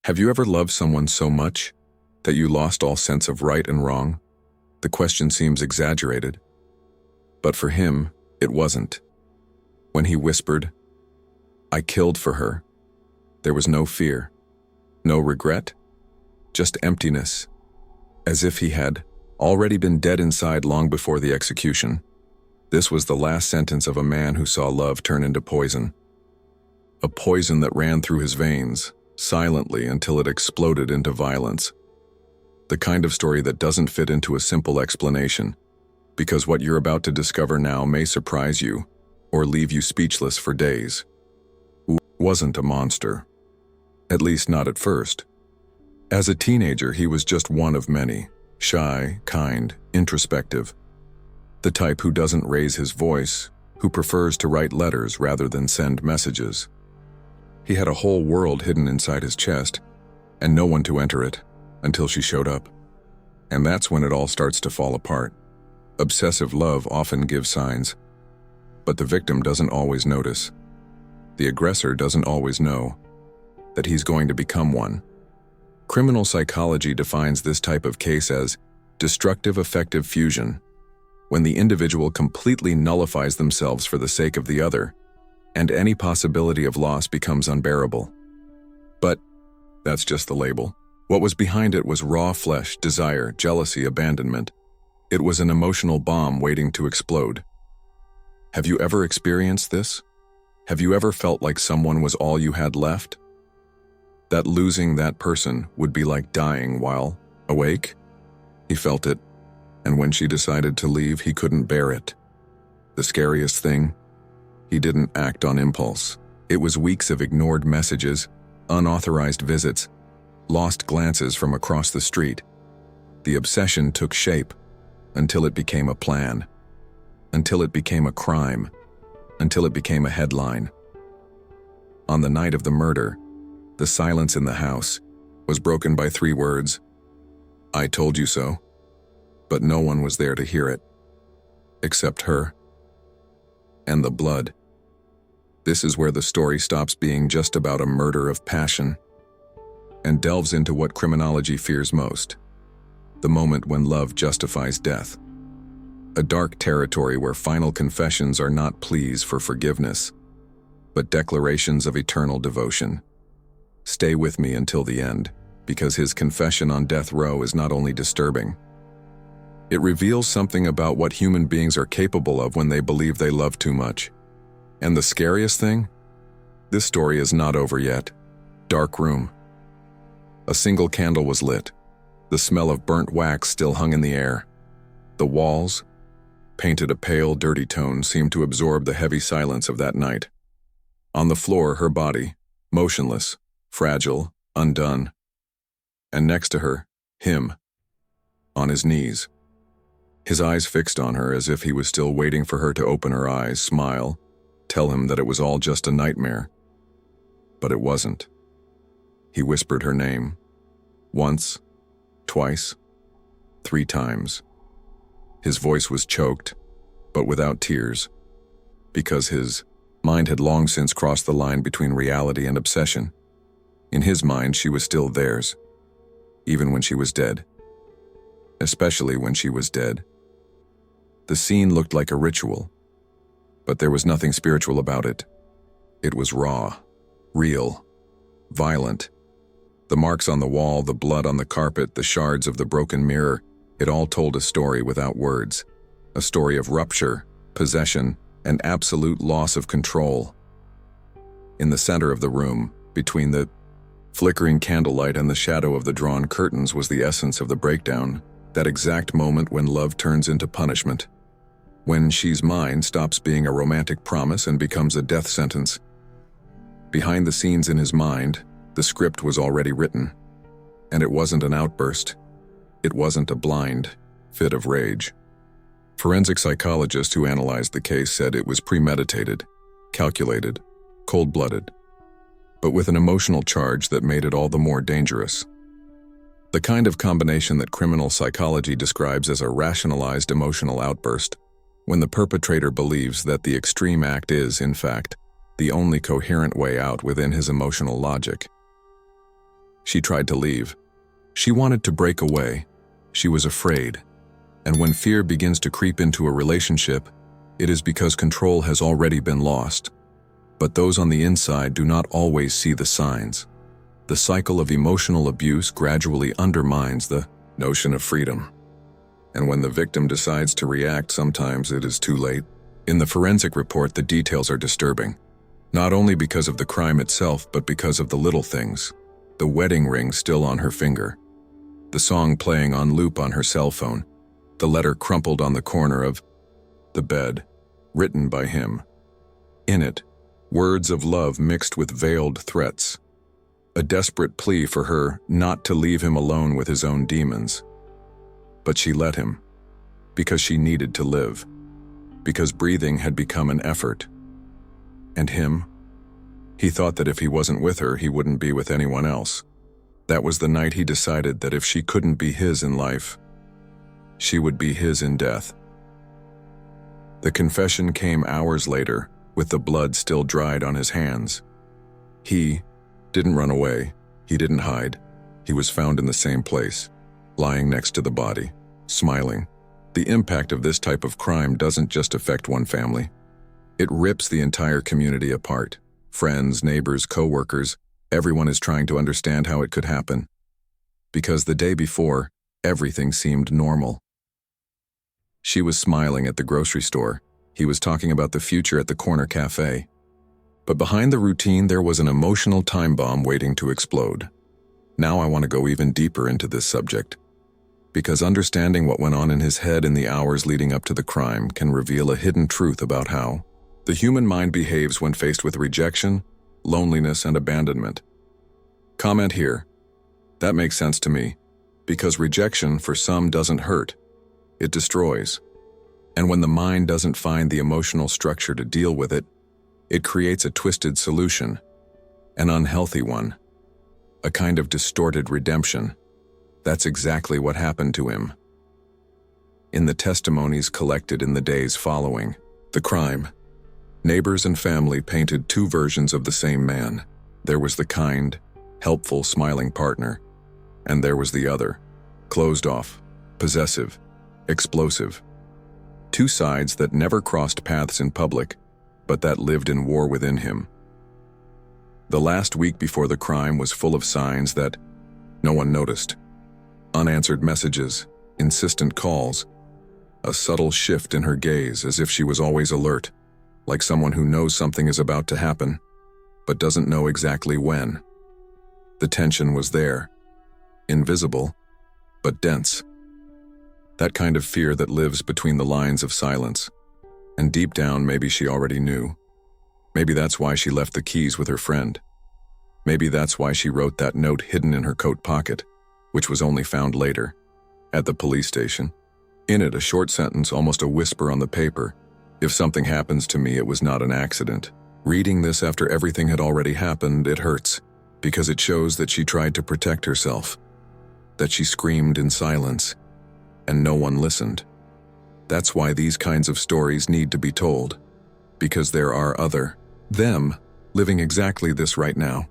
Have you ever loved someone so much that you lost all sense of right and wrong? The question seems exaggerated, but for him, it wasn't. When he whispered, "I killed for her," there was no fear, no regret, just emptiness, as if he had already been dead inside long before the execution. This was the last sentence of a man who saw love turn into poison. A poison that ran through his veins, silently until it exploded into violence. The kind of story that doesn't fit into a simple explanation, because what you're about to discover now may surprise you or leave you speechless for days. Wu wasn't a monster, at least not at first. As a teenager, he was just one of many, shy, kind, introspective. The type who doesn't raise his voice, who prefers to write letters rather than send messages. He had a whole world hidden inside his chest, and no one to enter it until she showed up. And that's when it all starts to fall apart. Obsessive love often gives signs, but the victim doesn't always notice. The aggressor doesn't always know that he's going to become one. Criminal psychology defines this type of case as destructive affective fusion, when the individual completely nullifies themselves for the sake of the other, and any possibility of loss becomes unbearable. But that's just the label. What was behind it was raw flesh, desire, jealousy, abandonment. It was an emotional bomb waiting to explode. Have you ever experienced this? Have you ever felt like someone was all you had left? That losing that person would be like dying while awake? He felt it, and when she decided to leave, he couldn't bear it. The scariest thing? He didn't act on impulse. It was weeks of ignored messages, unauthorized visits, lost glances from across the street. The obsession took shape until it became a plan, until it became a crime, until it became a headline. On the night of the murder, the silence in the house was broken by 3 words: "I told you so." But no one was there to hear it, except her. And the blood. This is where the story stops being just about a murder of passion and delves into what criminology fears most: the moment when love justifies death. A dark territory where final confessions are not pleas for forgiveness, but declarations of eternal devotion. Stay with me until the end, because his confession on death row is not only disturbing, it reveals something about what human beings are capable of when they believe they love too much. And the scariest thing? This story is not over yet. Dark room. A single candle was lit. The smell of burnt wax still hung in the air. The walls, painted a pale, dirty tone, seemed to absorb the heavy silence of that night. On the floor, her body, motionless, fragile, undone. And next to her, him, on his knees. His eyes fixed on her as if he was still waiting for her to open her eyes, smile, tell him that it was all just a nightmare. But it wasn't. He whispered her name. Once, twice, 3 times. His voice was choked, but without tears, because his mind had long since crossed the line between reality and obsession. In his mind, she was still theirs, even when she was dead. Especially when she was dead. The scene looked like a ritual, but there was nothing spiritual about it. It was raw, real, violent. The marks on the wall, the blood on the carpet, the shards of the broken mirror, it all told a story without words. A story of rupture, possession, and absolute loss of control. In the center of the room, between the flickering candlelight and the shadow of the drawn curtains, was the essence of the breakdown, that exact moment when love turns into punishment. When "she's mine" stops being a romantic promise and becomes a death sentence. Behind the scenes in his mind, the script was already written. And it wasn't an outburst. It wasn't a blind fit of rage. Forensic psychologists who analyzed the case said it was premeditated, calculated, cold-blooded, but with an emotional charge that made it all the more dangerous. The kind of combination that criminal psychology describes as a rationalized emotional outburst, when the perpetrator believes that the extreme act is, in fact, the only coherent way out within his emotional logic. She tried to leave. She wanted to break away. She was afraid. And when fear begins to creep into a relationship, it is because control has already been lost. But those on the inside do not always see the signs. The cycle of emotional abuse gradually undermines the notion of freedom. And when the victim decides to react, sometimes it is too late. In the forensic report, the details are disturbing. Not only because of the crime itself, but because of the little things. The wedding ring still on her finger. The song playing on loop on her cell phone. The letter crumpled on the corner of the bed, written by him. In it, words of love mixed with veiled threats. A desperate plea for her not to leave him alone with his own demons. But she let him, because she needed to live, because breathing had become an effort. And him? He thought that if he wasn't with her, he wouldn't be with anyone else. That was the night he decided that if she couldn't be his in life, she would be his in death. The confession came hours later, with the blood still dried on his hands. He didn't run away. He didn't hide. He was found in the same place, lying next to the body, smiling. The impact of this type of crime doesn't just affect one family. It rips the entire community apart. Friends, neighbors, co-workers, everyone is trying to understand how it could happen. Because the day before, everything seemed normal. She was smiling at the grocery store. He was talking about the future at the corner cafe. But behind the routine, there was an emotional time bomb waiting to explode. Now I want to go even deeper into this subject, because understanding what went on in his head in the hours leading up to the crime can reveal a hidden truth about how the human mind behaves when faced with rejection, loneliness, and abandonment. Comment here. That makes sense to me, because rejection for some doesn't hurt. It destroys. And when the mind doesn't find the emotional structure to deal with it, it creates a twisted solution, an unhealthy one, a kind of distorted redemption. That's exactly what happened to him. In the testimonies collected in the days following the crime, neighbors and family painted two versions of the same man. There was the kind, helpful, smiling partner, and there was the other, closed off, possessive, explosive. Two sides that never crossed paths in public, but that lived in war within him. The last week before the crime was full of signs that no one noticed. Unanswered messages, insistent calls, a subtle shift in her gaze as if she was always alert, like someone who knows something is about to happen, but doesn't know exactly when. The tension was there, invisible, but dense. That kind of fear that lives between the lines of silence. And deep down, maybe she already knew. Maybe that's why she left the keys with her friend. Maybe that's why she wrote that note hidden in her coat pocket, which was only found later, at the police station. In it, a short sentence, almost a whisper on the paper. If something happens to me, it was not an accident. Reading this after everything had already happened, it hurts, because it shows that she tried to protect herself, that she screamed in silence, and no one listened. That's why these kinds of stories need to be told, because there are other them living exactly this right now,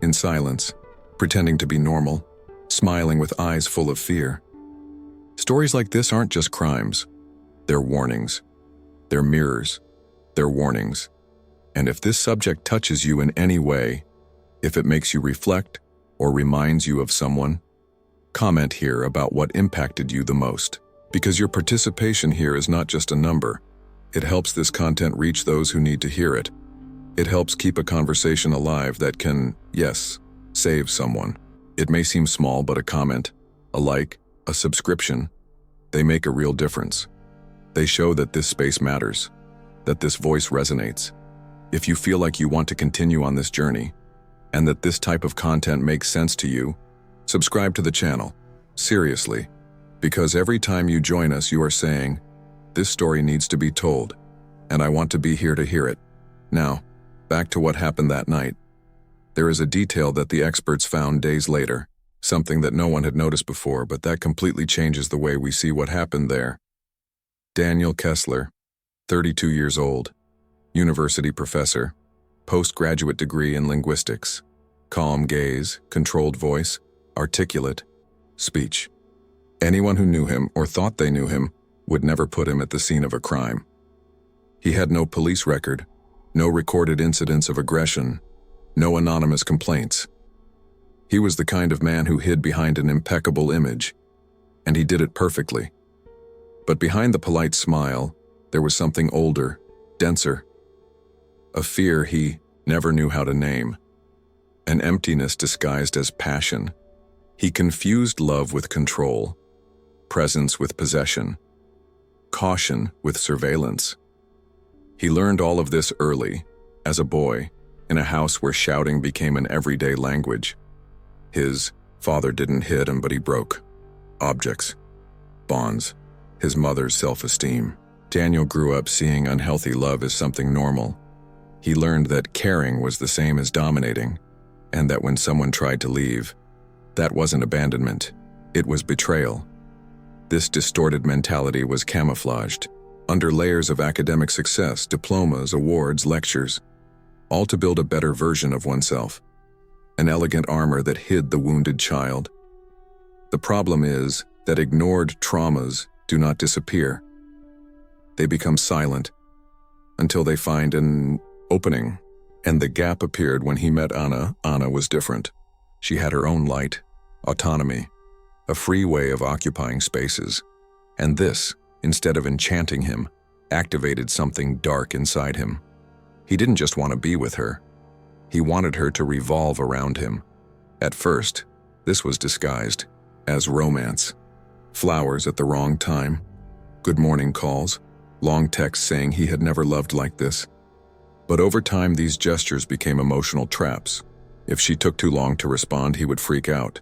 in silence, pretending to be normal, smiling with eyes full of fear. Stories like this aren't just crimes. They're warnings. They're mirrors. They're warnings. And if this subject touches you in any way, if it makes you reflect or reminds you of someone, comment here about what impacted you the most, because your participation here is not just a number. It helps this content reach those who need to hear it. It helps keep a conversation alive that can, yes, save someone. It may seem small, but a comment, a like, a subscription, they make a real difference. They show that this space matters, that this voice resonates. If you feel like you want to continue on this journey, and that this type of content makes sense to you, subscribe to the channel, seriously, because every time you join us, you are saying, this story needs to be told, and I want to be here to hear it. Now, back to what happened that night. There is a detail that the experts found days later, something that no one had noticed before, but that completely changes the way we see what happened there. Daniel Kessler, 32 years old, university professor, postgraduate degree in linguistics. Calm gaze, controlled voice, articulate speech. Anyone who knew him or thought they knew him would never put him at the scene of a crime. He had no police record, no recorded incidents of aggression, no anonymous complaints. He was the kind of man who hid behind an impeccable image, and he did it perfectly. But behind the polite smile, there was something older, denser. A fear he never knew how to name. An emptiness disguised as passion. He confused love with control, presence with possession, caution with surveillance. He learned all of this early, as a boy, in a house where shouting became an everyday language. His father didn't hit him, but he broke objects, bonds, his mother's self-esteem. Daniel grew up seeing unhealthy love as something normal. He learned that caring was the same as dominating, and that when someone tried to leave, that wasn't abandonment, it was betrayal. This distorted mentality was camouflaged under layers of academic success, diplomas, awards, lectures, all to build a better version of oneself, an elegant armor that hid the wounded child. The problem is that ignored traumas do not disappear. They become silent until they find an opening, and the gap appeared when he met Anna. Anna was different. She had her own light, autonomy, a free way of occupying spaces, and this, instead of enchanting him, activated something dark inside him. He didn't just want to be with her. He wanted her to revolve around him. At first, this was disguised as romance. Flowers at the wrong time, good morning calls, long texts saying he had never loved like this. But over time, these gestures became emotional traps. If she took too long to respond, he would freak out.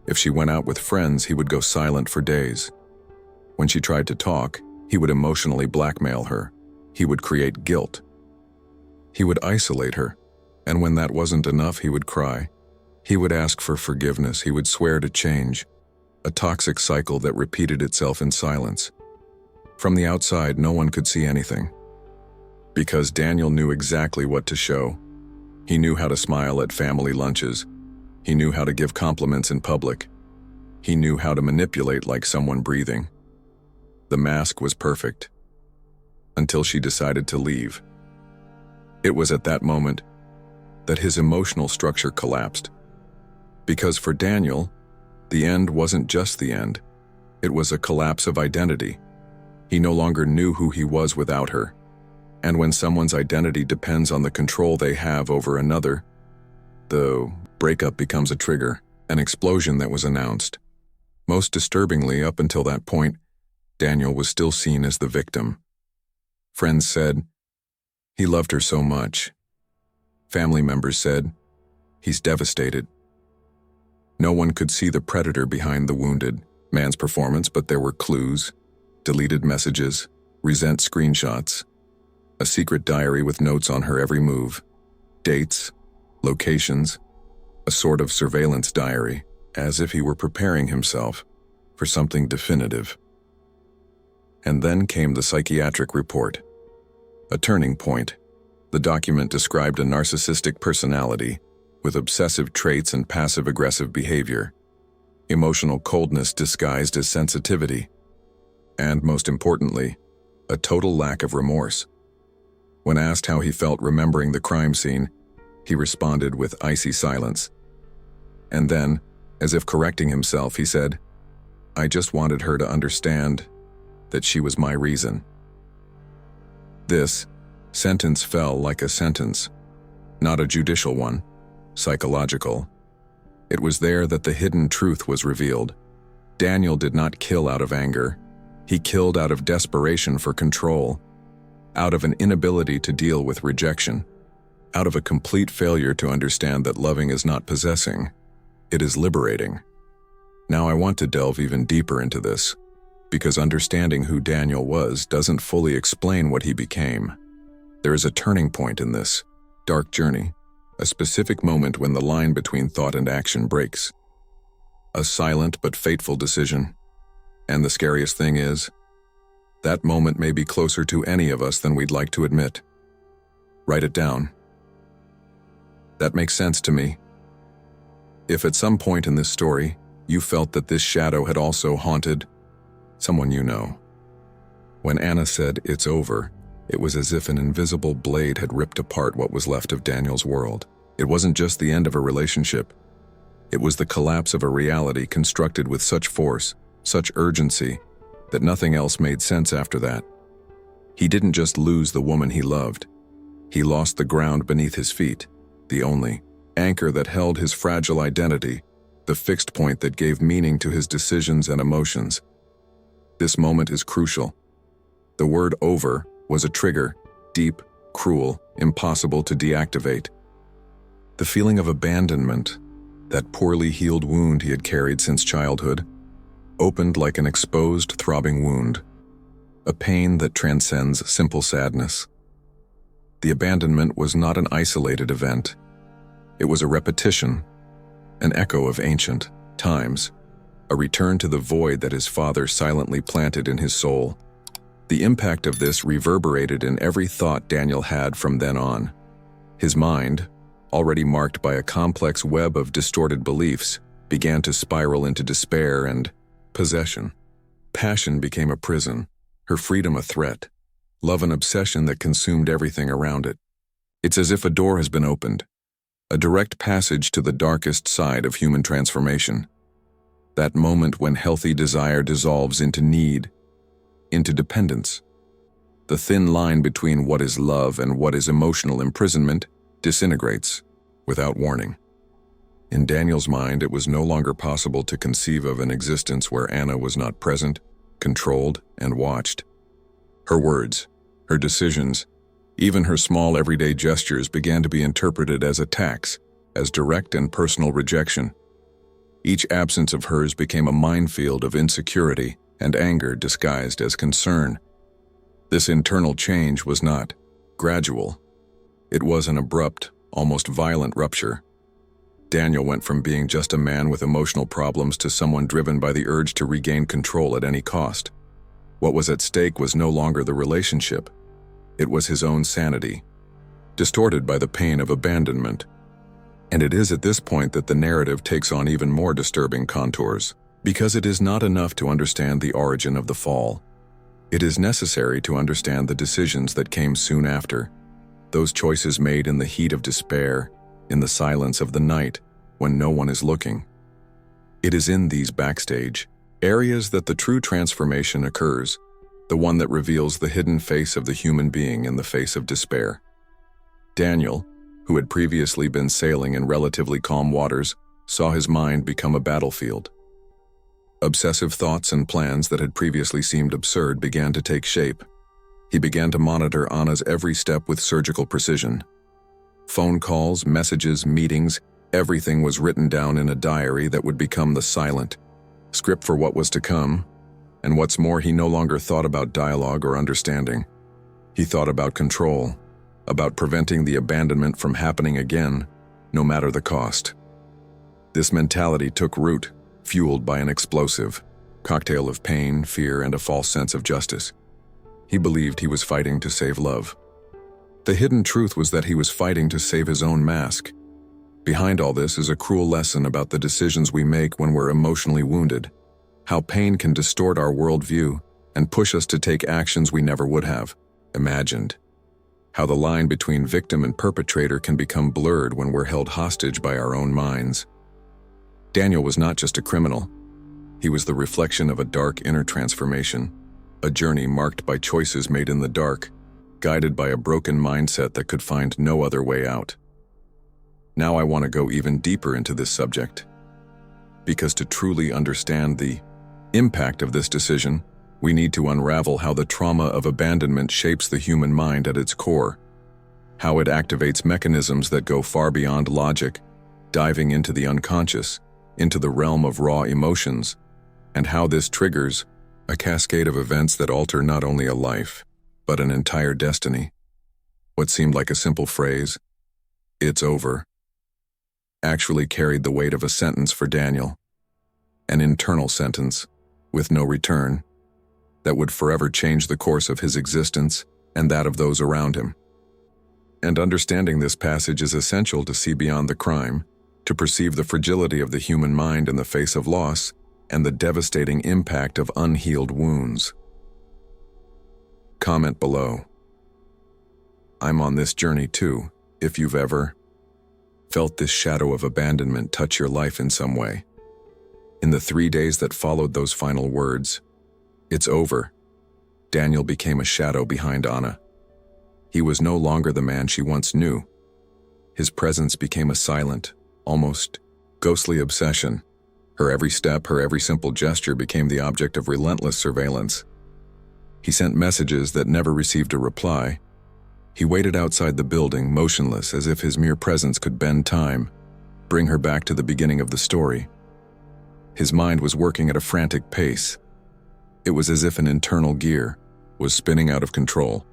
If she went out with friends, he would go silent for days. When she tried to talk, he would emotionally blackmail her. He would create guilt. He would isolate her, and when that wasn't enough, he would cry. He would ask for forgiveness. He would swear to change. A toxic cycle that repeated itself in silence. From the outside, no one could see anything. Because Daniel knew exactly what to show. He knew how to smile at family lunches. He knew how to give compliments in public. He knew how to manipulate like someone breathing. The mask was perfect. Until she decided to leave. It was at that moment that his emotional structure collapsed. Because for Daniel, the end wasn't just the end. It was a collapse of identity. He no longer knew who he was without her. And when someone's identity depends on the control they have over another, the breakup becomes a trigger, an explosion that was announced. Most disturbingly, up until that point, Daniel was still seen as the victim. Friends said, he loved her so much. Family members said, he's devastated. No one could see the predator behind the wounded man's performance, but there were clues, deleted messages, resent screenshots, a secret diary with notes on her every move, dates, locations, a sort of surveillance diary, as if he were preparing himself for something definitive. And then came the psychiatric report. A turning point. The document described a narcissistic personality with obsessive traits and passive-aggressive behavior, emotional coldness disguised as sensitivity, and most importantly, a total lack of remorse. When asked how he felt remembering the crime scene, he responded with icy silence. And then, as if correcting himself, he said, "I just wanted her to understand that she was my reason." This sentence fell like a sentence, not a judicial one, psychological. It was there that the hidden truth was revealed. Daniel did not kill out of anger. He killed out of desperation for control, out of an inability to deal with rejection, out of a complete failure to understand that loving is not possessing, it is liberating. Now I want to delve even deeper into this, because understanding who Daniel was doesn't fully explain what he became. There is a turning point in this dark journey, a specific moment when the line between thought and action breaks. A silent but fateful decision. And the scariest thing is, that moment may be closer to any of us than we'd like to admit. Write it down. That makes sense to me. If at some point in this story you felt that this shadow had also haunted someone you know, when Anna said, "It's over," it was as if an invisible blade had ripped apart what was left of Daniel's world. It wasn't just the end of a relationship. It was the collapse of a reality constructed with such force, such urgency, that nothing else made sense after that. He didn't just lose the woman he loved. He lost the ground beneath his feet, the only anchor that held his fragile identity, the fixed point that gave meaning to his decisions and emotions. This moment is crucial. The word "over" was a trigger, deep, cruel, impossible to deactivate. The feeling of abandonment, that poorly healed wound he had carried since childhood, opened like an exposed, throbbing wound, a pain that transcends simple sadness. The abandonment was not an isolated event. It was a repetition, an echo of ancient times, a return to the void that his father silently planted in his soul. The impact of this reverberated in every thought Daniel had from then on. His mind, already marked by a complex web of distorted beliefs, began to spiral into despair and possession. Passion became a prison, her freedom a threat, love an obsession that consumed everything around it. It's as if a door has been opened, a direct passage to the darkest side of human transformation. That moment when healthy desire dissolves into need, into dependence. The thin line between what is love and what is emotional imprisonment disintegrates without warning. In Daniel's mind, it was no longer possible to conceive of an existence where Anna was not present, controlled, and watched. Her words, her decisions, even her small everyday gestures began to be interpreted as attacks, as direct and personal rejection. Each absence of hers became a minefield of insecurity and anger disguised as concern. This internal change was not gradual. It was an abrupt, almost violent rupture. Daniel went from being just a man with emotional problems to someone driven by the urge to regain control at any cost. What was at stake was no longer the relationship. It was his own sanity, distorted by the pain of abandonment. And it is at this point that the narrative takes on even more disturbing contours, because it is not enough to understand the origin of the fall. It is necessary to understand the decisions that came soon after, those choices made in the heat of despair, in the silence of the night, when no one is looking. It is in these backstage areas that the true transformation occurs, the one that reveals the hidden face of the human being in the face of despair. Daniel, who had previously been sailing in relatively calm waters, saw his mind become a battlefield. Obsessive thoughts and plans that had previously seemed absurd began to take shape. He began to monitor Anna's every step with surgical precision. Phone calls, messages, meetings, everything was written down in a diary that would become the silent script for what was to come. And what's more, he no longer thought about dialogue or understanding. He thought about control, about preventing the abandonment from happening again, no matter the cost. This mentality took root, fueled by an explosive cocktail of pain, fear, and a false sense of justice. He believed he was fighting to save love. The hidden truth was that he was fighting to save his own mask. Behind all this is a cruel lesson about the decisions we make when we're emotionally wounded, how pain can distort our worldview and push us to take actions we never would have imagined, how the line between victim and perpetrator can become blurred when we're held hostage by our own minds. Daniel was not just a criminal. He was the reflection of a dark inner transformation, a journey marked by choices made in the dark, guided by a broken mindset that could find no other way out. Now I want to go even deeper into this subject, because to truly understand the impact of this decision, we need to unravel how the trauma of abandonment shapes the human mind at its core, how it activates mechanisms that go far beyond logic, diving into the unconscious, into the realm of raw emotions, and how this triggers a cascade of events that alter not only a life, but an entire destiny. What seemed like a simple phrase, "It's over," actually carried the weight of a sentence for Daniel, an internal sentence, with no return, that would forever change the course of his existence and that of those around him. And understanding this passage is essential to see beyond the crime, to perceive the fragility of the human mind in the face of loss and the devastating impact of unhealed wounds. Comment below. I'm on this journey too, if you've ever felt this shadow of abandonment touch your life in some way. In the 3 days that followed those final words, "It's over," Daniel became a shadow behind Anna. He was no longer the man she once knew. His presence became a silent, almost ghostly obsession. Her every step, her every simple gesture became the object of relentless surveillance. He sent messages that never received a reply. He waited outside the building, motionless, as if his mere presence could bend time, bring her back to the beginning of the story. His mind was working at a frantic pace. It was as if an internal gear was spinning out of control,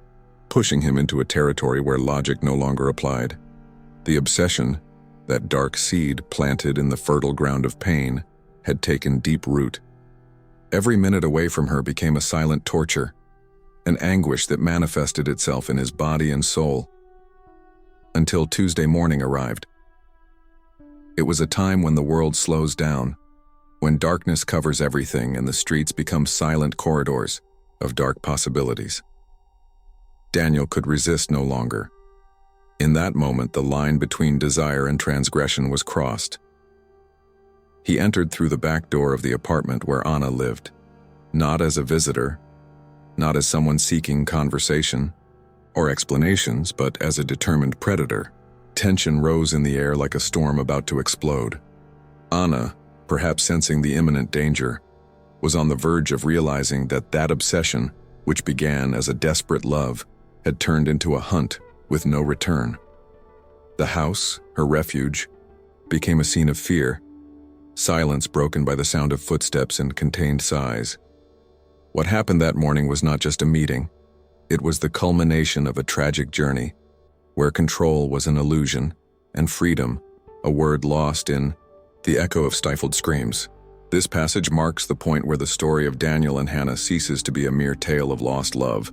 pushing him into a territory where logic no longer applied. The obsession, that dark seed planted in the fertile ground of pain, had taken deep root. Every minute away from her became a silent torture, an anguish that manifested itself in his body and soul. Until Tuesday morning arrived. It was a time when the world slows down, when darkness covers everything and the streets become silent corridors of dark possibilities. Daniel could resist no longer. In that moment, the line between desire and transgression was crossed. He entered through the back door of the apartment where Anna lived, not as a visitor, not as someone seeking conversation or explanations, but as a determined predator. Tension rose in the air like a storm about to explode. Anna, perhaps sensing the imminent danger, was on the verge of realizing that obsession, which began as a desperate love, had turned into a hunt with no return. The house, her refuge, became a scene of fear, silence broken by the sound of footsteps and contained sighs. What happened that morning was not just a meeting, it was the culmination of a tragic journey, where control was an illusion, and freedom, a word lost in the echo of stifled screams. This passage marks the point where the story of Daniel and Hannah ceases to be a mere tale of lost love,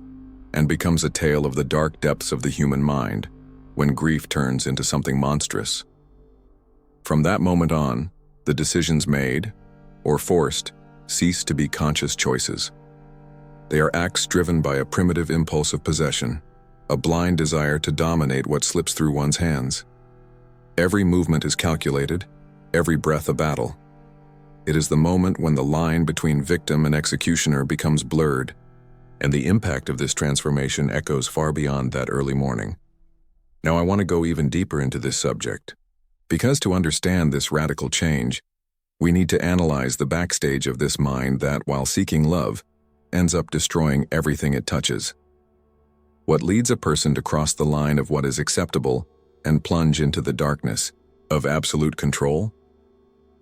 and becomes a tale of the dark depths of the human mind, when grief turns into something monstrous. From that moment on, the decisions made, or forced, cease to be conscious choices. They are acts driven by a primitive impulse of possession, a blind desire to dominate what slips through one's hands. Every movement is calculated, every breath a battle. It is the moment when the line between victim and executioner becomes blurred, and the impact of this transformation echoes far beyond that early morning. Now I want to go even deeper into this subject, because to understand this radical change, we need to analyze the backstage of this mind that, while seeking love, ends up destroying everything it touches. What leads a person to cross the line of what is acceptable and plunge into the darkness of absolute control?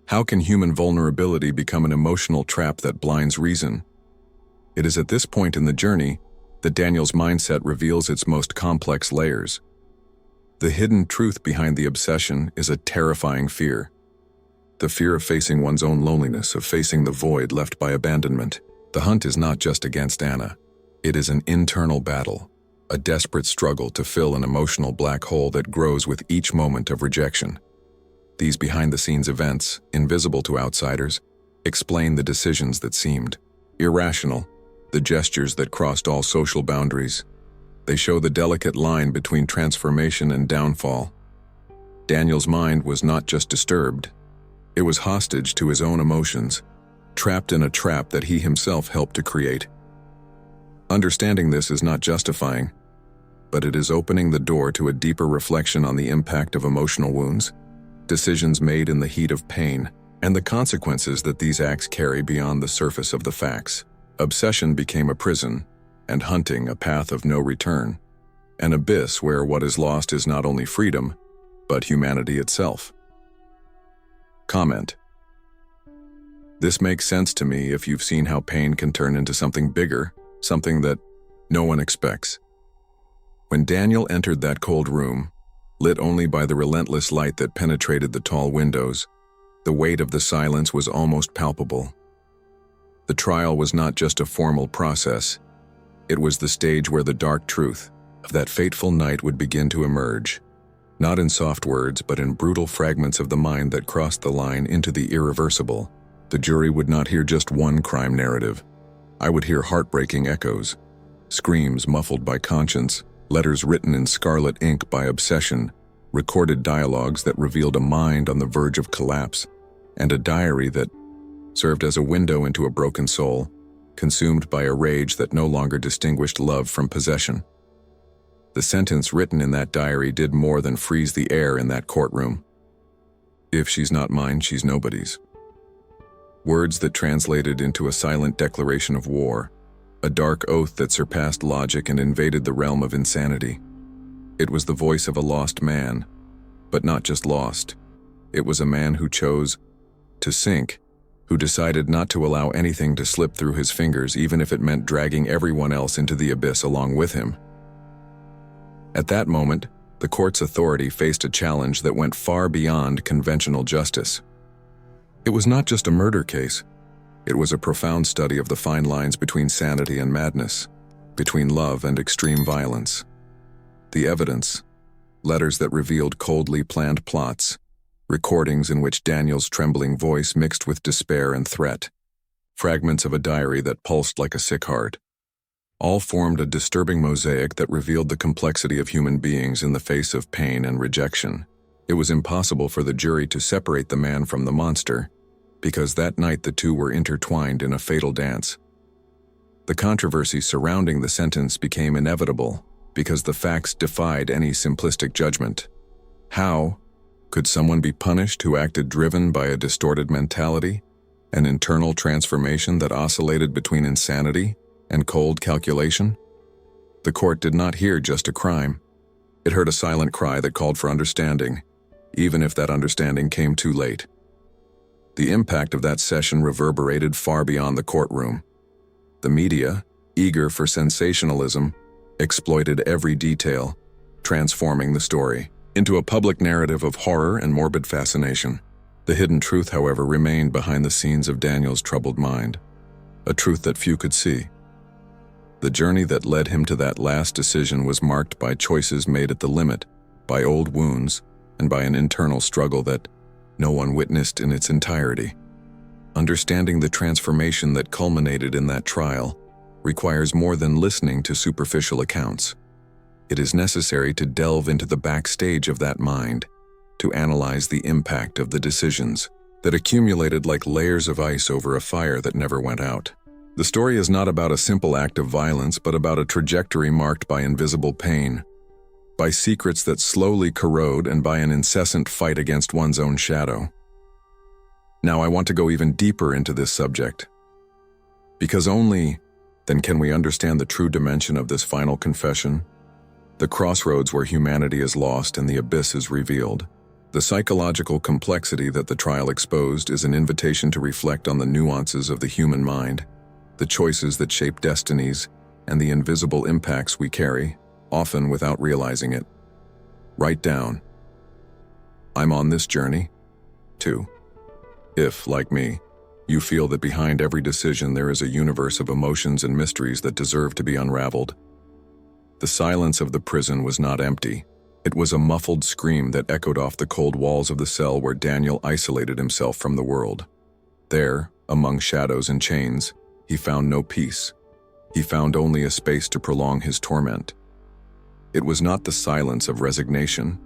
How can human vulnerability become an emotional trap that blinds reason? It is at this point in the journey that Daniel's mindset reveals its most complex layers. The hidden truth behind the obsession is a terrifying fear. The fear of facing one's own loneliness, of facing the void left by abandonment. The hunt is not just against Anna. It is an internal battle, a desperate struggle to fill an emotional black hole that grows with each moment of rejection. These behind-the-scenes events, invisible to outsiders, explain the decisions that seemed irrational, the gestures that crossed all social boundaries. They show the delicate line between transformation and downfall. Daniel's mind was not just disturbed, it was hostage to his own emotions, trapped in a trap that he himself helped to create. Understanding this is not justifying, but it is opening the door to a deeper reflection on the impact of emotional wounds, decisions made in the heat of pain, and the consequences that these acts carry beyond the surface of the facts. Obsession became a prison, and hunting a path of no return, an abyss where what is lost is not only freedom, but humanity itself. Comment. This makes sense to me if you've seen how pain can turn into something bigger, something that no one expects. When Daniel entered that cold room, lit only by the relentless light that penetrated the tall windows, the weight of the silence was almost palpable. The trial was not just a formal process, it was the stage where the dark truth of that fateful night would begin to emerge. Not in soft words, but in brutal fragments of the mind that crossed the line into the irreversible. The jury would not hear just one crime narrative. I would hear heartbreaking echoes, screams muffled by conscience, letters written in scarlet ink by obsession, recorded dialogues that revealed a mind on the verge of collapse, and a diary that served as a window into a broken soul, consumed by a rage that no longer distinguished love from possession. The sentence written in that diary did more than freeze the air in that courtroom. If she's not mine, she's nobody's. Words that translated into a silent declaration of war, a dark oath that surpassed logic and invaded the realm of insanity. It was the voice of a lost man, but not just lost. It was a man who chose to sink, who decided not to allow anything to slip through his fingers, even if it meant dragging everyone else into the abyss along with him. At that moment, the court's authority faced a challenge that went far beyond conventional justice. It was not just a murder case. It was a profound study of the fine lines between sanity and madness, between love and extreme violence. The evidence, letters that revealed coldly planned plots, recordings in which Daniel's trembling voice mixed with despair and threat, fragments of a diary that pulsed like a sick heart, all formed a disturbing mosaic that revealed the complexity of human beings in the face of pain and rejection. It was impossible for the jury to separate the man from the monster, because that night the two were intertwined in a fatal dance. The controversy surrounding the sentence became inevitable, because the facts defied any simplistic judgment. How could someone be punished who acted driven by a distorted mentality, an internal transformation that oscillated between insanity and cold calculation? The court did not hear just a crime. It heard a silent cry that called for understanding, even if that understanding came too late. The impact of that session reverberated far beyond the courtroom. The media, eager for sensationalism, exploited every detail, transforming the story into a public narrative of horror and morbid fascination. The hidden truth, however, remained behind the scenes of Daniel's troubled mind, a truth that few could see. The journey that led him to that last decision was marked by choices made at the limit, by old wounds, and by an internal struggle that no one witnessed in its entirety. Understanding the transformation that culminated in that trial requires more than listening to superficial accounts. It is necessary to delve into the backstage of that mind, to analyze the impact of the decisions that accumulated like layers of ice over a fire that never went out. The story is not about a simple act of violence, but about a trajectory marked by invisible pain, by secrets that slowly corrode, and by an incessant fight against one's own shadow. Now I want to go even deeper into this subject, because only then can we understand the true dimension of this final confession, the crossroads where humanity is lost and the abyss is revealed. The psychological complexity that the trial exposed is an invitation to reflect on the nuances of the human mind, the choices that shape destinies, and the invisible impacts we carry, often without realizing it. Write down, I'm on this journey, too. If, like me, you feel that behind every decision there is a universe of emotions and mysteries that deserve to be unraveled. The silence of the prison was not empty. It was a muffled scream that echoed off the cold walls of the cell where Daniel isolated himself from the world. There, among shadows and chains, he found no peace. He found only a space to prolong his torment. It was not the silence of resignation.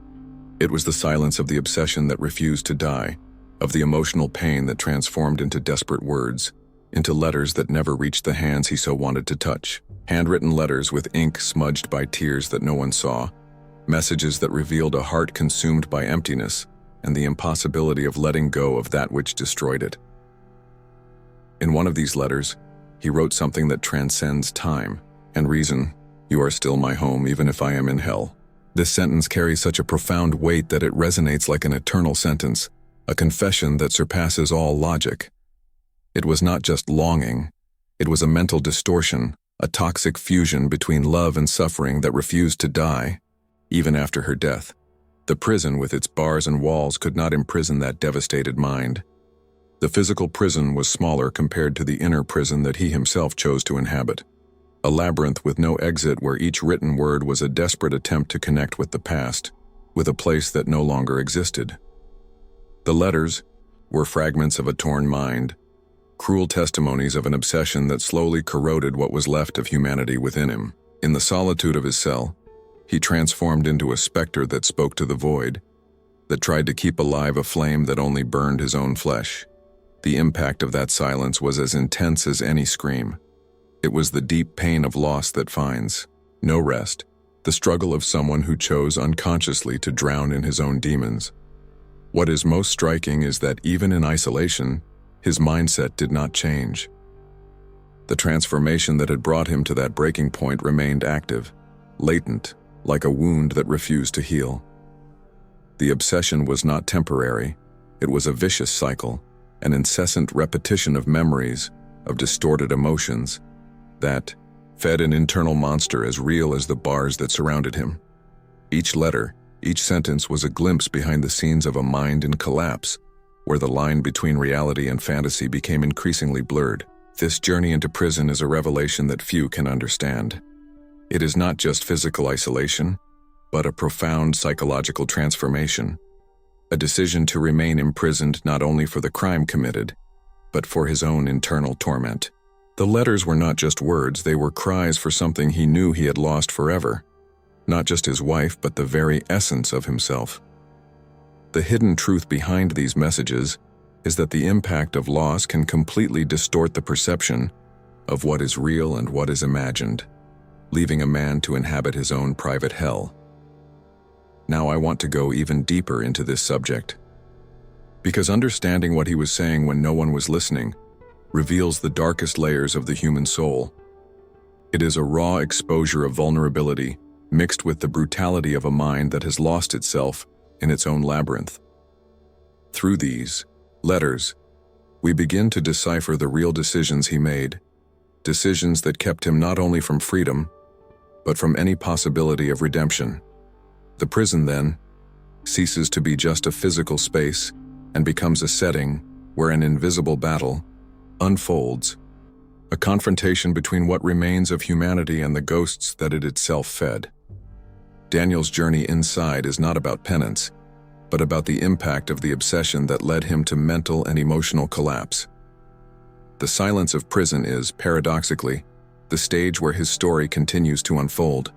It was the silence of the obsession that refused to die, of the emotional pain that transformed into desperate words, into letters that never reached the hands he so wanted to touch. Handwritten letters with ink smudged by tears that no one saw, messages that revealed a heart consumed by emptiness and the impossibility of letting go of that which destroyed it. In one of these letters, he wrote something that transcends time and reason. You are still my home, even if I am in hell. This sentence carries such a profound weight that it resonates like an eternal sentence, a confession that surpasses all logic. It was not just longing. It was a mental distortion, a toxic fusion between love and suffering that refused to die, even after her death. The prison with its bars and walls could not imprison that devastated mind. The physical prison was smaller compared to the inner prison that he himself chose to inhabit. A labyrinth with no exit where each written word was a desperate attempt to connect with the past, with a place that no longer existed. The letters were fragments of a torn mind, cruel testimonies of an obsession that slowly corroded what was left of humanity within him. In the solitude of his cell, he transformed into a specter that spoke to the void, that tried to keep alive a flame that only burned his own flesh. The impact of that silence was as intense as any scream. It was the deep pain of loss that finds no rest, the struggle of someone who chose unconsciously to drown in his own demons. What is most striking is that even in isolation, his mindset did not change. The transformation that had brought him to that breaking point remained active, latent, like a wound that refused to heal. The obsession was not temporary. It was a vicious cycle, an incessant repetition of memories, of distorted emotions, that fed an internal monster as real as the bars that surrounded him. Each letter, each sentence was a glimpse behind the scenes of a mind in collapse, where the line between reality and fantasy became increasingly blurred. This journey into prison is a revelation that few can understand. It is not just physical isolation, but a profound psychological transformation, a decision to remain imprisoned not only for the crime committed, but for his own internal torment. The letters were not just words, they were cries for something he knew he had lost forever, not just his wife, but the very essence of himself. The hidden truth behind these messages is that the impact of loss can completely distort the perception of what is real and what is imagined, leaving a man to inhabit his own private hell. Now I want to go even deeper into this subject, because understanding what he was saying when no one was listening reveals the darkest layers of the human soul. It is a raw exposure of vulnerability mixed with the brutality of a mind that has lost itself in its own labyrinth. Through these letters, we begin to decipher the real decisions he made, decisions that kept him not only from freedom, but from any possibility of redemption. The prison, then, ceases to be just a physical space and becomes a setting where an invisible battle unfolds, a confrontation between what remains of humanity and the ghosts that it itself fed. Daniel's journey inside is not about penance, but about the impact of the obsession that led him to mental and emotional collapse. The silence of prison is, paradoxically, the stage where his story continues to unfold,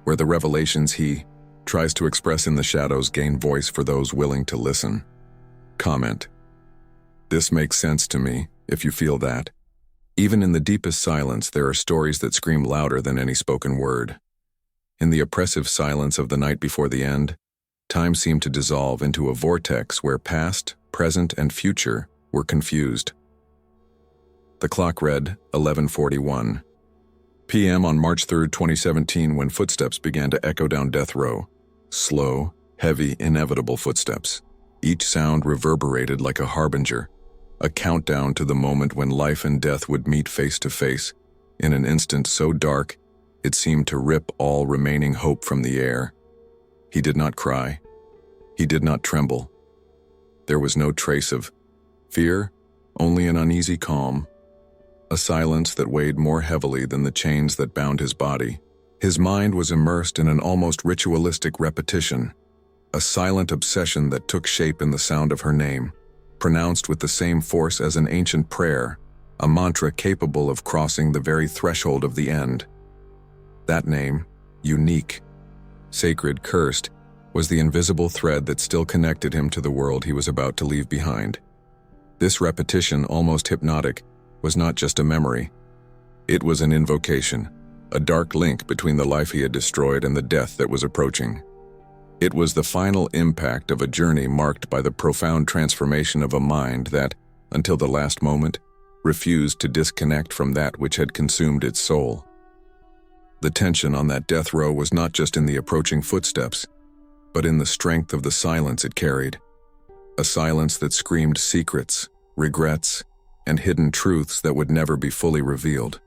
where the revelations he tries to express in the shadows gain voice for those willing to listen. Comment. This makes sense to me, if you feel that. Even in the deepest silence, there are stories that scream louder than any spoken word. In the oppressive silence of the night before the end, time seemed to dissolve into a vortex where past, present, and future were confused. The clock read 11:41 p.m. on March 3, 2017, when footsteps began to echo down death row. Slow, heavy, inevitable footsteps. Each sound reverberated like a harbinger, a countdown to the moment when life and death would meet face to face, in an instant so dark it seemed to rip all remaining hope from the air. He did not cry. He did not tremble. There was no trace of fear, only an uneasy calm, a silence that weighed more heavily than the chains that bound his body. His mind was immersed in an almost ritualistic repetition, a silent obsession that took shape in the sound of her name, pronounced with the same force as an ancient prayer, a mantra capable of crossing the very threshold of the end. That name, unique, sacred, cursed, was the invisible thread that still connected him to the world he was about to leave behind. This repetition, almost hypnotic, was not just a memory. It was an invocation, a dark link between the life he had destroyed and the death that was approaching. It was the final impact of a journey marked by the profound transformation of a mind that, until the last moment, refused to disconnect from that which had consumed its soul. The tension on that death row was not just in the approaching footsteps, but in the strength of the silence it carried, a silence that screamed secrets, regrets, and hidden truths that would never be fully revealed.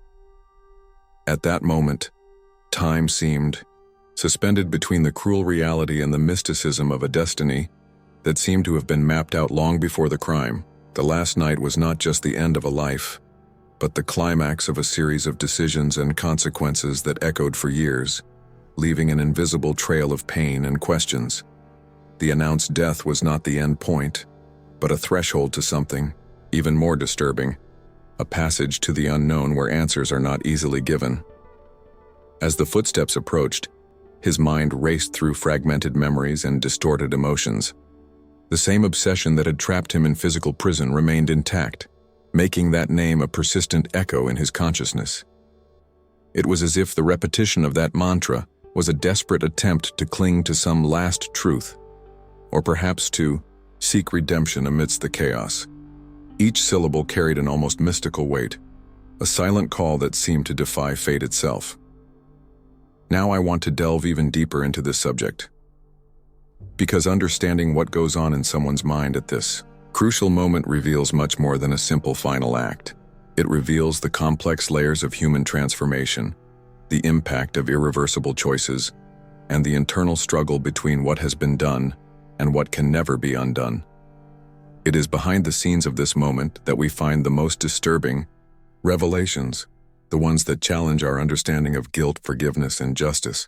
At that moment, time seemed suspended between the cruel reality and the mysticism of a destiny that seemed to have been mapped out long before the crime. The last night was not just the end of a life, but the climax of a series of decisions and consequences that echoed for years, leaving an invisible trail of pain and questions. The announced death was not the end point, but a threshold to something even more disturbing, a passage to the unknown where answers are not easily given. As the footsteps approached, his mind raced through fragmented memories and distorted emotions. The same obsession that had trapped him in physical prison remained intact, making that name a persistent echo in his consciousness. It was as if the repetition of that mantra was a desperate attempt to cling to some last truth, or perhaps to seek redemption amidst the chaos. Each syllable carried an almost mystical weight, a silent call that seemed to defy fate itself. Now I want to delve even deeper into this subject, because understanding what goes on in someone's mind at this crucial moment reveals much more than a simple final act. It reveals the complex layers of human transformation, the impact of irreversible choices, and the internal struggle between what has been done and what can never be undone. It is behind the scenes of this moment that we find the most disturbing revelations, the ones that challenge our understanding of guilt, forgiveness, and justice.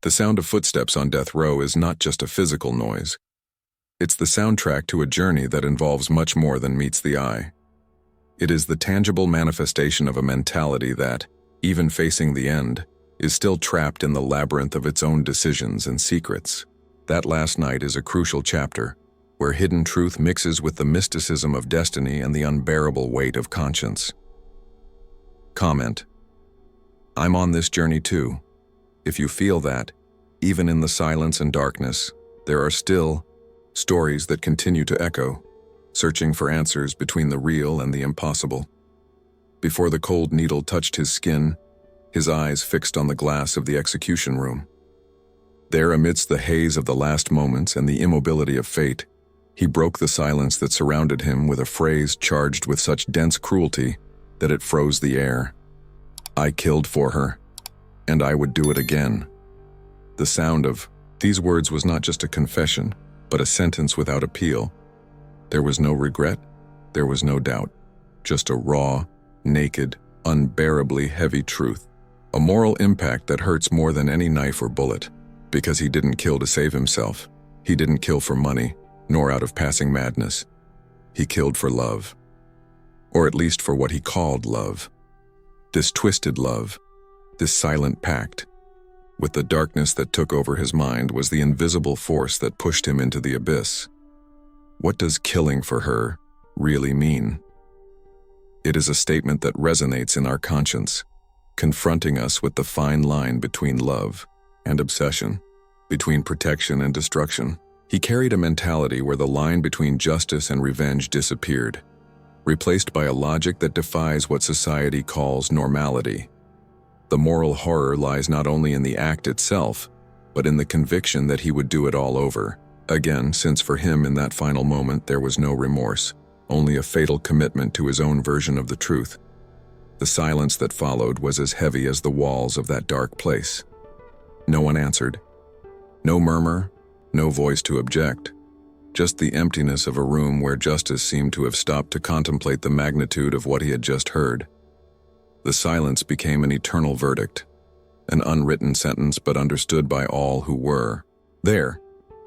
The sound of footsteps on death row is not just a physical noise. It's the soundtrack to a journey that involves much more than meets the eye. It is the tangible manifestation of a mentality that, even facing the end, is still trapped in the labyrinth of its own decisions and secrets. That last night is a crucial chapter, where hidden truth mixes with the mysticism of destiny and the unbearable weight of conscience. Comment: I'm on this journey too. If you feel that, even in the silence and darkness, there are still stories that continue to echo, searching for answers between the real and the impossible. Before the cold needle touched his skin, his eyes fixed on the glass of the execution room. There, amidst the haze of the last moments and the immobility of fate, he broke the silence that surrounded him with a phrase charged with such dense cruelty that it froze the air. I killed for her, and I would do it again. The sound of these words was not just a confession, but a sentence without appeal. There was no regret, there was no doubt, just a raw, naked, unbearably heavy truth. A moral impact that hurts more than any knife or bullet, because he didn't kill to save himself. He didn't kill for money, nor out of passing madness. He killed for love. Or at least for what he called love. This twisted love, this silent pact. With the darkness that took over his mind was the invisible force that pushed him into the abyss. What does killing for her really mean? It is a statement that resonates in our conscience, confronting us with the fine line between love and obsession, between protection and destruction. He carried a mentality where the line between justice and revenge disappeared, replaced by a logic that defies what society calls normality. The moral horror lies not only in the act itself, but in the conviction that he would do it all over again, since for him in that final moment there was no remorse, only a fatal commitment to his own version of the truth. The silence that followed was as heavy as the walls of that dark place. No one answered. No murmur, no voice to object. Just the emptiness of a room where justice seemed to have stopped to contemplate the magnitude of what he had just heard. The silence became an eternal verdict, an unwritten sentence but understood by all who were there,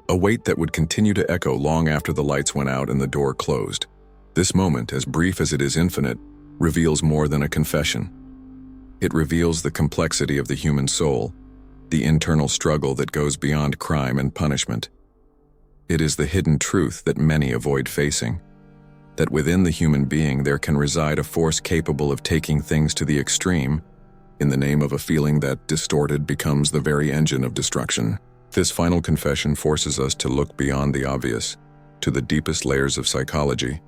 a weight that would continue to echo long after the lights went out and the door closed. This moment, as brief as it is infinite, reveals more than a confession. It reveals the complexity of the human soul, the internal struggle that goes beyond crime and punishment. It is the hidden truth that many avoid facing, that within the human being there can reside a force capable of taking things to the extreme in the name of a feeling that, distorted, becomes the very engine of destruction. This final confession forces us to look beyond the obvious, to the deepest layers of psychology,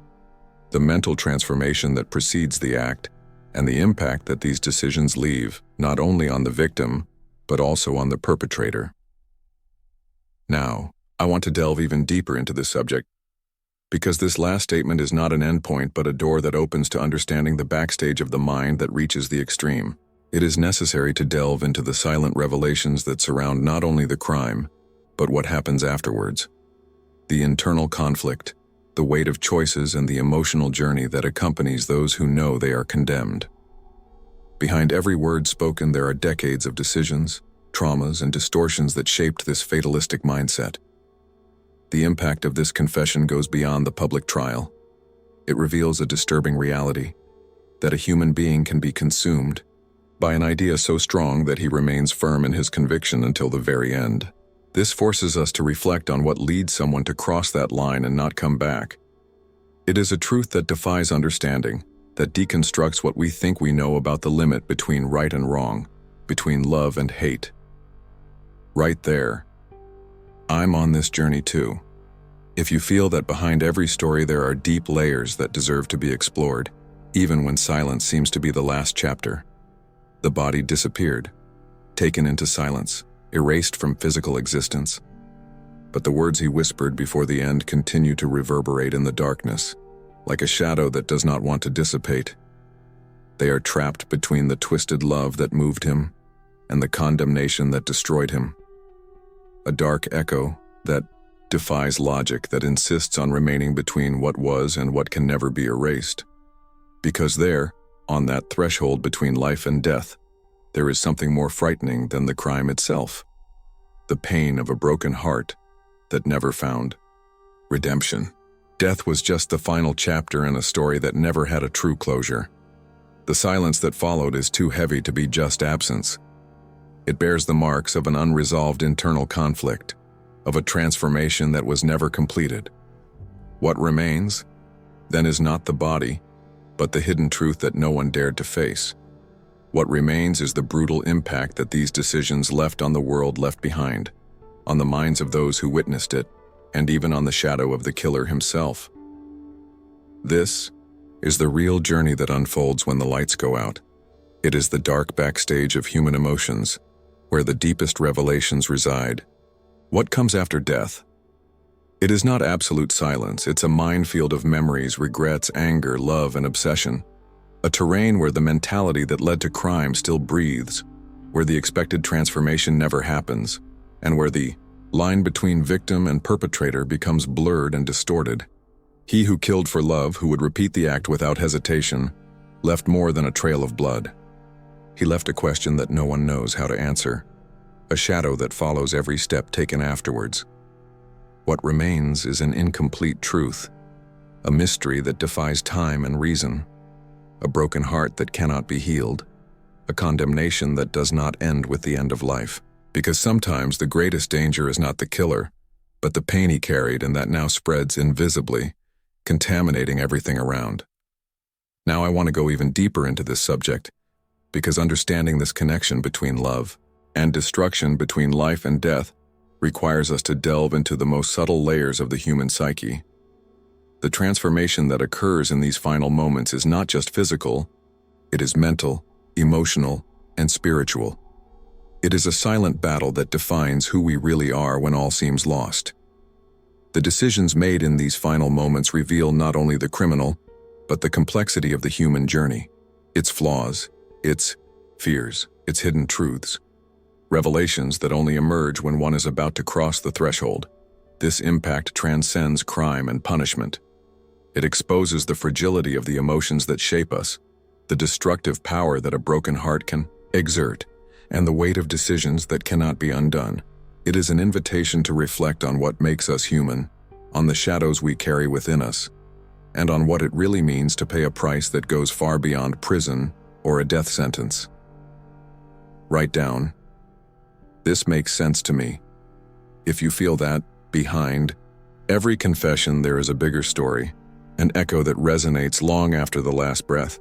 the mental transformation that precedes the act, and the impact that these decisions leave, not only on the victim, but also on the perpetrator. Now, I want to delve even deeper into this subject, because this last statement is not an endpoint but a door that opens to understanding the backstage of the mind that reaches the extreme. It is necessary to delve into the silent revelations that surround not only the crime, but what happens afterwards. The internal conflict, the weight of choices, and the emotional journey that accompanies those who know they are condemned. Behind every word spoken there are decades of decisions, traumas, and distortions that shaped this fatalistic mindset. The impact of this confession goes beyond the public trial. It reveals a disturbing reality, that a human being can be consumed by an idea so strong that he remains firm in his conviction until the very end. This forces us to reflect on what leads someone to cross that line and not come back. It is a truth that defies understanding, that deconstructs what we think we know about the limit between right and wrong, between love and hate. Right there. I'm on this journey too. If you feel that behind every story there are deep layers that deserve to be explored, even when silence seems to be the last chapter. The body disappeared, taken into silence, erased from physical existence. But the words he whispered before the end continue to reverberate in the darkness, like a shadow that does not want to dissipate. They are trapped between the twisted love that moved him and the condemnation that destroyed him. A dark echo that defies logic, that insists on remaining between what was and what can never be erased. Because there, on that threshold between life and death, there is something more frightening than the crime itself. The pain of a broken heart that never found redemption. Death was just the final chapter in a story that never had a true closure. The silence that followed is too heavy to be just absence. It bears the marks of an unresolved internal conflict, of a transformation that was never completed. What remains, then, is not the body, but the hidden truth that no one dared to face. What remains is the brutal impact that these decisions left on the world left behind, on the minds of those who witnessed it, and even on the shadow of the killer himself. This is the real journey that unfolds when the lights go out. It is the dark backstage of human emotions, where the deepest revelations reside. What comes after death? It is not absolute silence, it's a minefield of memories, regrets, anger, love, and obsession. A terrain where the mentality that led to crime still breathes, where the expected transformation never happens, and where the line between victim and perpetrator becomes blurred and distorted. He who killed for love, who would repeat the act without hesitation, left more than a trail of blood. He left a question that no one knows how to answer, a shadow that follows every step taken afterwards. What remains is an incomplete truth, a mystery that defies time and reason, a broken heart that cannot be healed, a condemnation that does not end with the end of life. Because sometimes the greatest danger is not the killer, but the pain he carried and that now spreads invisibly, contaminating everything around. Now I want to go even deeper into this subject, because understanding this connection between love and destruction, between life and death, requires us to delve into the most subtle layers of the human psyche. The transformation that occurs in these final moments is not just physical, it is mental, emotional, and spiritual. It is a silent battle that defines who we really are when all seems lost. The decisions made in these final moments reveal not only the criminal, but the complexity of the human journey, its flaws, its fears, its hidden truths. Revelations that only emerge when one is about to cross the threshold. This impact transcends crime and punishment. It exposes the fragility of the emotions that shape us, the destructive power that a broken heart can exert, and the weight of decisions that cannot be undone. It is an invitation to reflect on what makes us human, on the shadows we carry within us, and on what it really means to pay a price that goes far beyond prison or a death sentence. Write down, "This makes sense to me." If you feel that, behind every confession there is a bigger story, an echo that resonates long after the last breath.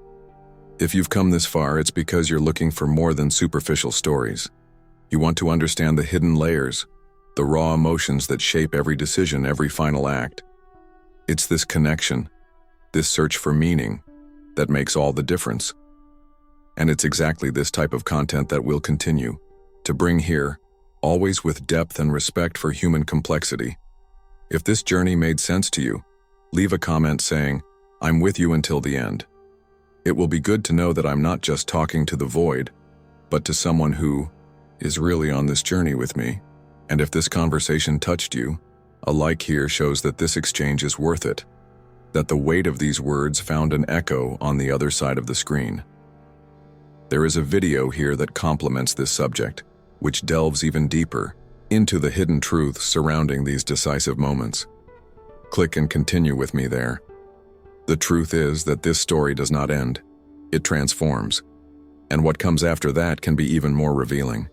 If you've come this far, it's because you're looking for more than superficial stories. You want to understand the hidden layers, the raw emotions that shape every decision, every final act. It's this connection, this search for meaning, that makes all the difference. And it's exactly this type of content that we'll continue to bring here, always with depth and respect for human complexity. If this journey made sense to you, leave a comment saying, "I'm with you until the end." It will be good to know that I'm not just talking to the void, but to someone who is really on this journey with me. And if this conversation touched you, a like here shows that this exchange is worth it, that the weight of these words found an echo on the other side of the screen. There is a video here that complements this subject, which delves even deeper, into the hidden truths surrounding these decisive moments. Click and continue with me there. The truth is that this story does not end. It transforms. And what comes after that can be even more revealing.